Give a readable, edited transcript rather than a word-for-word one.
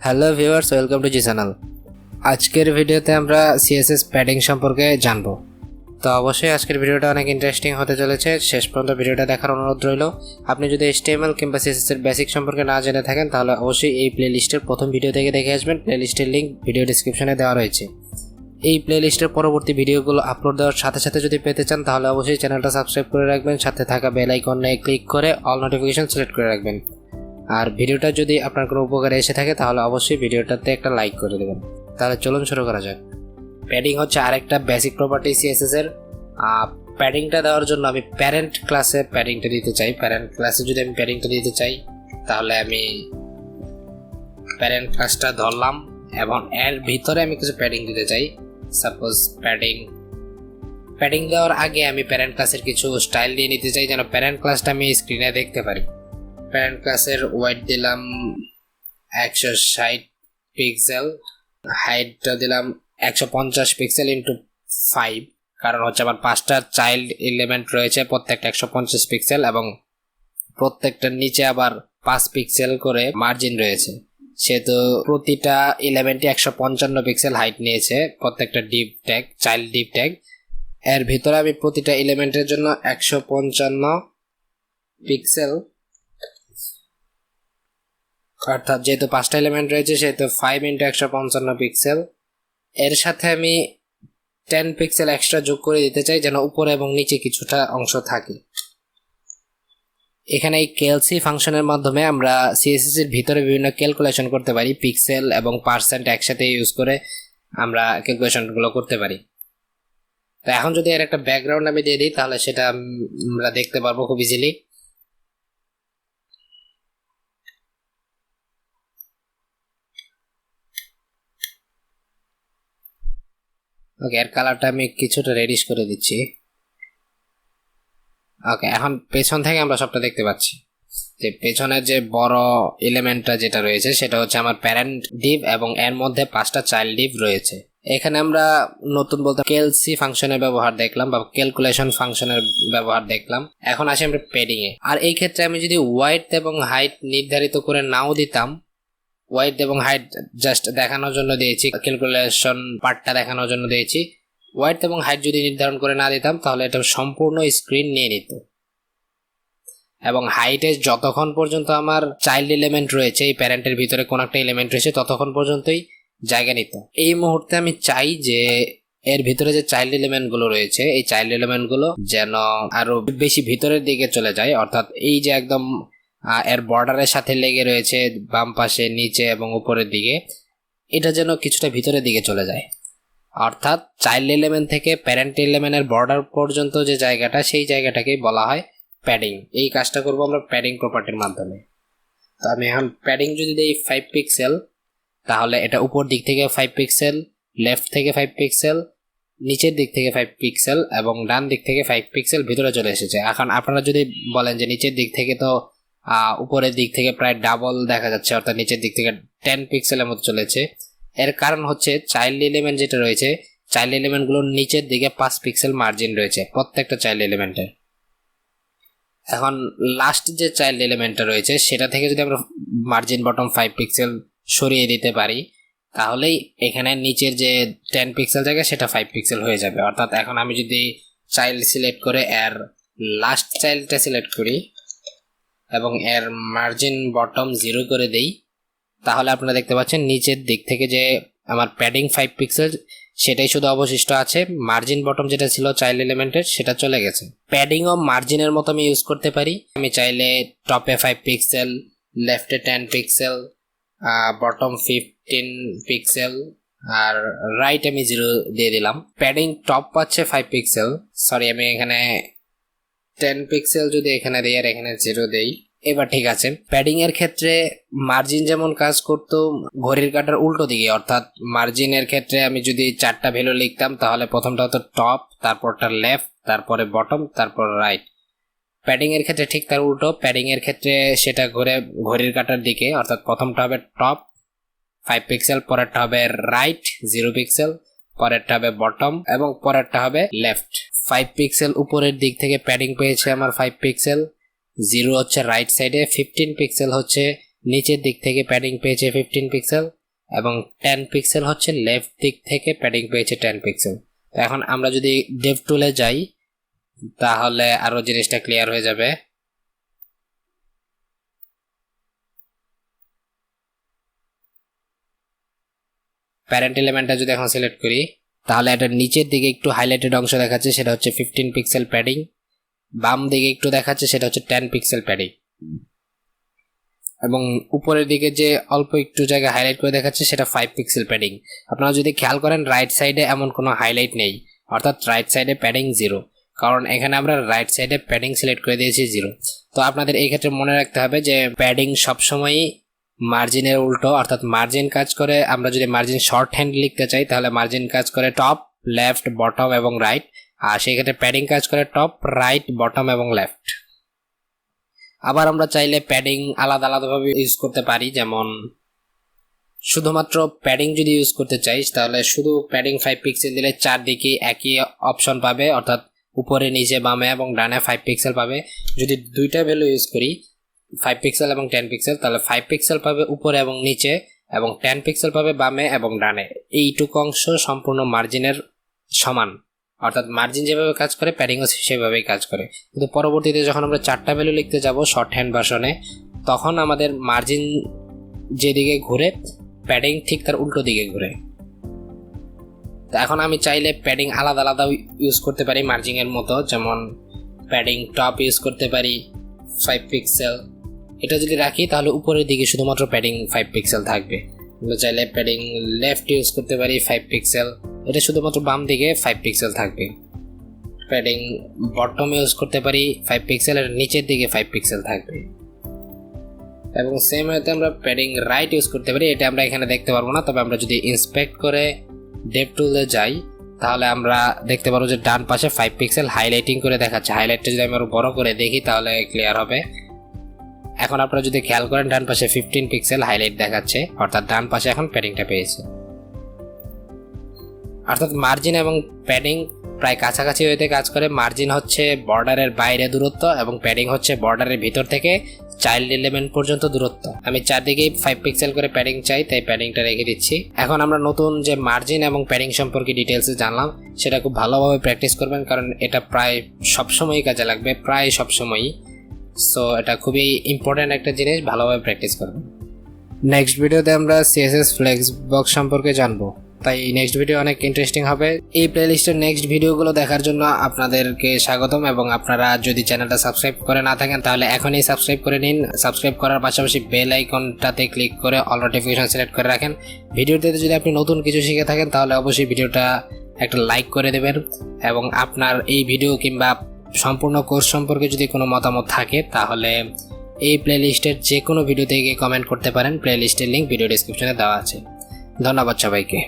Hello viewers, welcome to জিসানাল। আজকের ভিডিওতে আমরা সিএসএস প্যাডিং সম্পর্কে জানব। তো অবশ্যই আজকের ভিডিওটা অনেক ইন্টারেস্টিং হতে চলেছে, শেষ পর্যন্ত ভিডিওটা দেখার অনুরোধ রইল। আপনি যদি HTML কিংবা CSS এর বেসিক সম্পর্কে না জেনে থাকেন তাহলে অবশ্যই এই প্লেলিস্টের প্রথম ভিডিও থেকে দেখে আসবেন। প্লেলিস্টের লিঙ্ক ভিডিও ডিসক্রিপশনে দেওয়া রয়েছে। এই প্লেলিস্টের পরবর্তী ভিডিওগুলো আপলোড দেওয়ার সাথে সাথে যদি পেতে চান তাহলে অবশ্যই চ্যানেলটা সাবস্ক্রাইব করে রাখবেন, সাথে থাকা বেল আইকনে ক্লিক করে অল নোটিফিকেশন সিলেক্ট করে রাখবেন। আর ভিডিওটা যদি আপনার কোনো উপকারে এসে থাকে তাহলে অবশ্যই ভিডিওটাতে একটা লাইক করে দেবেন। তাহলে চলুন শুরু করা যাক। প্যাডিং হচ্ছে আরেকটা বেসিক প্রপার্টি সিএসএস এর। প্যাডিংটা দেওয়ার জন্য আমি প্যারেন্ট ক্লাসে প্যাডিংটা দিতে চাই। প্যারেন্ট ক্লাসে যদি আমি প্যাডিংটা দিতে চাই তাহলে আমি প্যারেন্ট ক্লাসটা ধরলাম এবং এর ভিতরে আমি কিছু প্যাডিং দিতে চাই। সাপোজ প্যাডিং দেওয়ার আগে আমি প্যারেন্ট ক্লাসের কিছু স্টাইল দিয়ে নিতে চাই যেন প্যারেন্ট ক্লাসটা আমি স্ক্রিনে দেখতে পারি। প্যারেন্ট ক্লাসের ওয়াইড দিলাম 160 পিক্সেল, হাইটটা দিলাম 150 পিক্সেল ইন্টু 5, কারণ হচ্ছে আমার 5টা চাইল্ড এলিমেন্ট রয়েছে, প্রত্যেকটা 150 পিক্সেল এবং প্রত্যেকটার নিচে আবার 5 পিক্সেল করে মার্জিন রয়েছে, সেহেতু প্রতিটা এলিমেন্টই 155 পিক্সেল হাইট নিয়েছে। প্রত্যেকটা Depp tag, child Depp tag, এর ভিতরে আমি প্রতিটা এলিমেন্টের জন্য 155 পিক্সেল, অর্থাৎ যেহেতু 5টা এলিমেন্ট রয়েছে সেহেতু 5 × 155 পিক্সেল, এর সাথে আমি 10 পিক্সেল এক্সট্রা যোগ করে দিতে চাই যেন উপরে এবং নিচে কিছুটা অংশ থাকে। এখানে এই কেএলসি ফাংশনের মাধ্যমে আমরা সিএসএস এর ভিতরে বিভিন্ন ক্যালকুলেশন করতে পারি। পিক্সেল এবং পার্সেন্ট একসাথে ইউজ করে আমরা ক্যালকুলেশনগুলো করতে পারি। তো এখন যদি এর একটা ব্যাকগ্রাউন্ড আমি দিয়ে দিই তাহলে সেটা আমরা দেখতে পারবো খুব ইজিলি। ওকে, এর কালারটা আমি কিছুটা রেডিশ করে দিচ্ছি। ওকে, এখন পেছন থেকে আমরা সবটা দেখতে পাচ্ছি যে পেছনের যে বড় এলিমেন্টটা যেটা রয়েছে সেটা হচ্ছে আমার প্যারেন্ট ডিভ এবং এর মধ্যে 5টা চাইল্ড ডিভ রয়েছে। এখানে আমরা নতুন বলতে কেএলসি ফাংশনের ব্যবহার দেখলাম বা ক্যালকুলেশন ফাংশনের ব্যবহার দেখলাম। এখন আসি আমরা প্যাডিং এ। আর এই ক্ষেত্রে আমি যদি ওয়াইড এবং হাইট নির্ধারিত করে নাও দিতাম, ওয়াইড এবং হাইট জাস্ট দেখানোর জন্য দিয়েছি, ক্যালকুলেশন পার্টটা দেখানোর জন্য দিয়েছি। ওয়াইড এবং হাইট যদি নির্ধারণ করে না দিতাম তাহলে এটা সম্পূর্ণ স্ক্রিন নিয়ে নিত এবং হাইটে যতক্ষণ পর্যন্ত আমার চাইল্ড এলিমেন্ট রয়েছে, এই প্যারেন্টের ভিতরে কোন একটা এলিমেন্ট রয়েছে ততক্ষণ পর্যন্তই জায়গা নিত। এই মুহূর্তে আমি চাই যে এর ভিতরে যে চাইল্ড এলিমেন্ট গুলো রয়েছে এই চাইল্ড এলিমেন্ট গুলো যেন আরো বেশি ভিতরের দিকে চলে যায়, অর্থাৎ এই যে একদম এর বর্ডারের সাথে লেগে রয়েছে বাম পাশে, নিচে এবং উপরের দিকে, এটা যেন কিছুটা ভিতরের দিকে চলে যায়। অর্থাৎ চাইল্ড এলিমেন্ট থেকে প্যারেন্ট এলিমেন্টের বর্ডার পর্যন্ত যে জায়গাটা, সেই জায়গাটাকেই বলা হয় প্যাডিং। এই কাজটা করব আমরা প্যাডিং প্রপার্টির মাধ্যমে। তো আমি এখন প্যাডিং যদি দিই 5 পিক্সেল তাহলে এটা উপর দিক থেকে 5 পিক্সেল, লেফট থেকে 5 পিক্সেল, নিচের দিক থেকে 5 পিক্সেল এবং ডান দিক থেকে 5 পিক্সেল ভিতরে চলে এসেছে। এখন আপনারা যদি বলেন যে নিচের দিক থেকে তো উপরের দিক থেকে প্রায় ডাবল দেখা যাচ্ছে, অর্থাৎ নিচের দিক থেকে 10 পিক্সেলের মতো চলেছে, এর কারণ হচ্ছে চাইল্ড এলিমেন্ট যেটা রয়েছে, চাইল্ড এলিমেন্টগুলোর নিচের দিকে 5 পিক্সেল মার্জিন রয়েছে প্রত্যেকটা চাইল্ড এলিমেন্টের। এখন লাস্ট যে চাইল্ড এলিমেন্টটা রয়েছে সেটা থেকে যদি আমরা মার্জিন বটম 5 পিক্সেল সরিয়ে দিতে পারি তাহলেই এখানে নিচের যে 10 পিক্সেল জায়গা সেটা 5 পিক্সেল হয়ে যাবে। অর্থাৎ এখন আমি যদি চাইল্ড সিলেক্ট করে এর লাস্ট চাইল্ডটা সিলেক্ট করি এবং এর মার্জিন বটম 0 করে দেই তাহলে আপনারা দেখতে পাচ্ছেন নিচের দিক থেকে যে আমার প্যাডিং 5 পিক্সেল সেটাই শুধু অবশিষ্ট আছে, মার্জিন বটম যেটা ছিল চাইল্ড এলিমেন্টের সেটা চলে গেছে। প্যাডিং ও মার্জিনের মতো আমি ইউজ করতে পারি। আমি চাইলে টপে 5 পিক্সেল, লেফটে 10 পিক্সেল, বটম 15 পিক্সেল আর রাইট আমি 0 দিয়ে দিলাম। প্যাডিং টপ পাচ্ছে 5 পিক্সেল, সরি আমি এখানে 10 পিক্সেল যদি এখানে দিই আর এখানে 0 দেই, এবার ঠিক আছে। প্যাডিং এর ক্ষেত্রে মার্জিন যেমন কাজ করতো ঘড়ির কাঁটার উল্টো দিকে, অর্থাৎ মার্জিনের ক্ষেত্রে আমি যদি 4টা ভ্যালু লিখতাম তাহলে প্রথমটা হতো টপ, তারপরটা লেফট, তারপরে বটম, তারপর রাইট। প্যাডিং এর ক্ষেত্রে ঠিক তার উল্টো, প্যাডিং এর ক্ষেত্রে সেটা ঘুরে ঘড়ির কাঁটার দিকে, অর্থাৎ প্রথমটা হবে টপ 5 পিক্সেল, পরেরটা হবে রাইট 0 পিক্সেল, পরেরটা হবে বটম এবং পরেরটা হবে লেফট। 5 পিক্সেল উপরের দিক থেকে প্যাডিং পেয়েছে আমার 5 পিক্সেল, 0 হচ্ছে রাইট সাইডে, 15 পিক্সেল হচ্ছে নিচের দিক থেকে প্যাডিং পেয়েছে 15 পিক্সেল এবং 10 পিক্সেল হচ্ছে লেফট দিক থেকে প্যাডিং পেয়েছে 10 পিক্সেল। তো এখন আমরা যদি ডেভ টুলে যাই তাহলে আরো জিনিসটা ক্লিয়ার হয়ে যাবে। প্যারেন্ট এলিমেন্টটা যদি এখন সিলেক্ট করি তাহলে এটা নিচের দিকে একটু হাইলাইটেড অংশ দেখাচ্ছে, সেটা হচ্ছে 15 পিক্সেল প্যাডিং। বাম দিকে একটু দেখাচ্ছে, সেটা হচ্ছে 10 পিক্সেল প্যাডিং। এবং উপরের দিকে যে অল্প একটু জায়গা হাইলাইট করে দেখাচ্ছে সেটা 5 পিক্সেল প্যাডিং। আপনারা যদি খেয়াল করেন রাইট সাইডে এমন কোনো হাইলাইট নেই, অর্থাৎ রাইট সাইডে প্যাডিং 0, কারণ এখানে আমরা রাইট সাইডে প্যাডিং সিলেক্ট করে দিয়েছি 0। তো আপনাদের এই ক্ষেত্রে মনে রাখতে হবে যে প্যাডিং সবসময়ই মার্জিনের উল্টো, অর্থাৎ মার্জিন কাজ করে, আমরা যদি মার্জিন শর্ট হ্যান্ড লিখতে চাই তাহলে মার্জিন কাজ করে টপ, লেফট, বটম এবং রাইট, আর সেই ক্ষেত্রে প্যাডিং কাজ করে টপ, রাইট, বটম এবং লেফট। আবার আমরা চাইলে প্যাডিং আলাদা আলাদাভাবে ইউজ করতে পারি, যেমন শুধুমাত্র প্যাডিং যদি ইউজ করতে চাই তাহলে শুধু প্যাডিং 5 পিক্সেল দিলে চারদিকে একই অপশন পাবে, অর্থাৎ উপরে, নিচে, বামে এবং ডানে 5 পিক্সেল পাবে। যদি দুইটা ভ্যালু ইউজ করি 5 পিক্সেল এবং 10 পিক্সেল তাহলে 5 পিক্সেল পাবে উপরে এবং নিচে এবং 10 পিক্সেল পাবে বামে এবং ডানে। এইটুকু অংশ সম্পূর্ণ মার্জিনের সমান, অর্থাৎ মার্জিন যেভাবে কাজ করে প্যাডিংও সেভাবেই কাজ করে। কিন্তু পরবর্তীতে যখন আমরা 4টা ভ্যালু লিখতে যাব শর্ট হ্যান্ড ভার্সনে, তখন আমাদের মার্জিন যেদিকে ঘুরে প্যাডিং ঠিক তার উল্টো দিকে ঘুরে। তো এখন আমি চাইলে প্যাডিং আলাদা আলাদা ইউজ করতে পারি মার্জিনের মতো, যেমন প্যাডিং টপ ইউজ করতে পারি 5 পিক্সেল। এটা যদি রাখি তাহলে উপরের দিকে শুধুমাত্র প্যাডিং 5 পিক্সেল থাকবে। আমরা চাইলে প্যাডিং লেফট ইউজ করতে পারি 5 পিক্সেল, এটা শুধুমাত্র বাম দিকে 5 পিক্সেল থাকবে। প্যাডিং বটম ইউজ করতে পারি 5 পিক্সেল, এর নিচের দিকে 5 পিক্সেল থাকবে। এবং সেম ওয়েতে আমরা প্যাডিং রাইট ইউজ করতে পারি, এটা আমরা এখানে দেখতে পারবো না, তবে আমরা যদি ইন্সপেক্ট করে ডেভ টুলে যাই তাহলে আমরা দেখতে পারবো যে ডান পাশে 5 পিক্সেল হাইলাইটিং করে দেখাচ্ছে। হাইলাইটটা যদি আমি আরো বড় করে দেখি তাহলে ক্লিয়ার হবে। এখন আপনারা যদি খেয়াল করেন ডান পাশে 15 পিক্সেল হাইলাইট দেখাচ্ছে, অর্থাৎ ডান পাশে এখন প্যাডিংটা পেয়েছে। অর্থাৎ মার্জিন এবং প্যাডিং প্রায় কাছাকাছি হইতে কাজ করে। মার্জিন হচ্ছে বর্ডারের বাইরে দূরত্ব এবং প্যাডিং হচ্ছে বর্ডারের ভিতর থেকে চাইল্ড এলিমেন্ট পর্যন্ত দূরত্ব। আমি চারদিকেই 5 পিক্সেল করে প্যাডিং চাই, তাই প্যাডিংটা রেখে দিচ্ছি। এখন আমরা নতুন যে মার্জিন এবং প্যাডিং সম্পর্কে ডিটেলসে জানলাম, সেটা খুব ভালোভাবে প্র্যাকটিস করবেন, কারণ এটা প্রায় সবসময়ই কাজে লাগবে, প্রায় সবসময়ই। সো এটা খুবই ইম্পর্ট্যান্ট একটা জিনিস, ভালোভাবে প্র্যাকটিস করবেন। নেক্সট ভিডিওতে আমরা CSS ফ্লেক্স বক্স সম্পর্কে জানবো, তাই নেক্সট ভিডিও অনেক ইন্টারেস্টিং হবে। এই প্লেলিস্টের নেক্সট ভিডিওগুলো দেখার জন্য আপনাদেরকে স্বাগতম, এবং আপনারা যদি চ্যানেলটা সাবস্ক্রাইব করে না থাকেন তাহলে এখনই সাবস্ক্রাইব করে নিন। সাবস্ক্রাইব করার পাশাপাশি বেল আইকনটাতে ক্লিক করে অল নোটিফিকেশন সিলেক্ট করে রাখেন। ভিডিওতে যদি আপনি নতুন কিছু শিখে থাকেন তাহলে অবশ্যই ভিডিওটা একটা লাইক করে দেবেন, এবং আপনার এই ভিডিও কিংবা সম্পূর্ণ কোর্স সম্পর্কে যদি কোনো মতামত থাকে তাহলে এই প্লেলিস্টের যে কোনো ভিডিওতে গিয়ে কমেন্ট করতে পারেন। প্লেলিস্টের লিঙ্ক ভিডিও ডেসক্রিপশনে দেওয়া আছে। ধন্যবাদ সবাইকে।